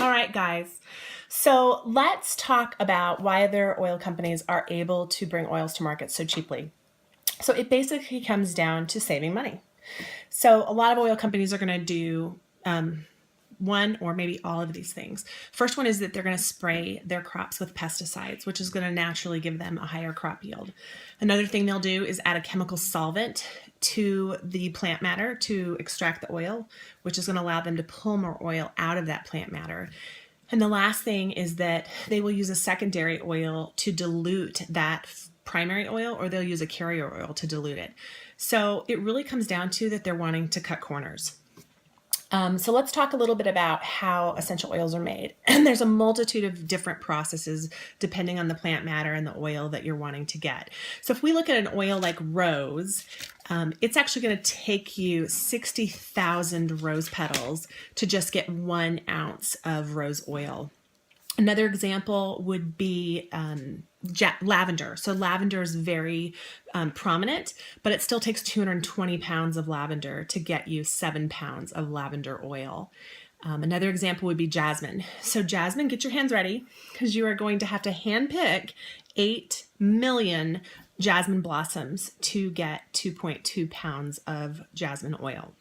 All right, guys. So let's talk about why other oil companies are able to bring oils to market so cheaply. So it basically comes down to saving money. So a lot of oil companies are going to do one or maybe all of these things. First one is that they're going to spray their crops with pesticides, which is going to naturally give them a higher crop yield. Another thing they'll do is add a chemical solvent to the plant matter to extract the oil, which is going to allow them to pull more oil out of that plant matter. And the last thing is that they will use a secondary oil to dilute that primary oil, or they'll use a carrier oil to dilute it. So it really comes down to that they're wanting to cut corners. So let's talk a little bit about how essential oils are made. And there's a multitude of different processes depending on the plant matter and the oil that you're wanting to get. So if we look at an oil like rose, it's actually going to take you 60,000 rose petals to just get 1 ounce of rose oil. Another example would be lavender. So lavender is very prominent, but it still takes 220 pounds of lavender to get you 7 pounds of lavender oil. Another example would be jasmine. So jasmine, get your hands ready because you are going to have to hand pick 8 million jasmine blossoms to get 2.2 pounds of jasmine oil.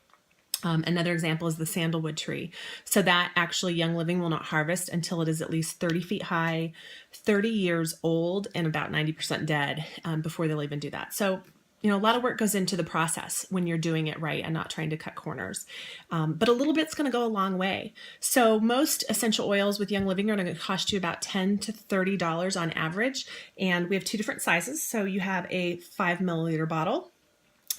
Another example is the sandalwood tree. So that actually Young Living will not harvest until it is at least 30 feet high, 30 years old, and about 90% dead before they'll even do that. So, a lot of work goes into the process when you're doing it right and not trying to cut corners. But a little bit's going to go a long way. So most essential oils with Young Living are going to cost you about $10 to $30 on average. And we have 2 different sizes. So you have a 5 milliliter bottle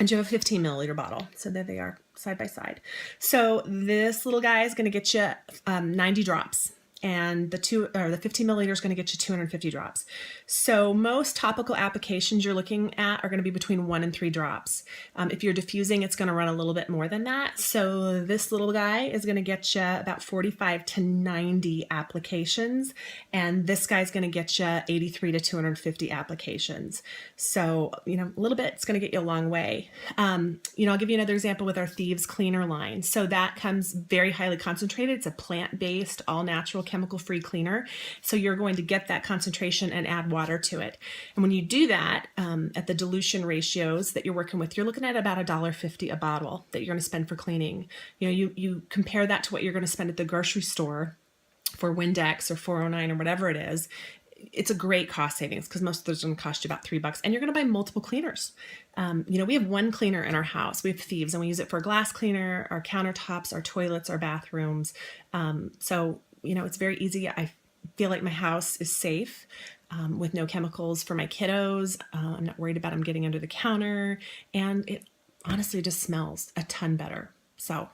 and you have a 15 milliliter bottle. So there they are side by side. So this little guy is going to get you 90 drops. And the 15 milliliter is going to get you 250 drops. So most topical applications you're looking at are going to be between 1 and 3 drops. If you're diffusing, it's going to run a little bit more than that. So this little guy is going to get you about 45 to 90 applications. And this guy's going to get you 83 to 250 applications. So, a little bit, it's going to get you a long way. I'll give you another example with our Thieves Cleaner line. So that comes very highly concentrated. It's a plant-based, all-natural chemical-free cleaner. So you're going to get that concentration and add water to it. And when you do that, at the dilution ratios that you're working with, you're looking at about $1.50 a bottle that you're going to spend for cleaning. You compare that to what you're going to spend at the grocery store for Windex or 409 or whatever it is. It's a great cost savings because most of those are going to cost you about $3, and you're going to buy multiple cleaners. We have 1 cleaner in our house. We have Thieves, and we use it for a glass cleaner, our countertops, our toilets, our bathrooms. So it's very easy. I feel like my house is safe with no chemicals for my kiddos. I'm not worried about them getting under the counter, and it honestly just smells a ton better. So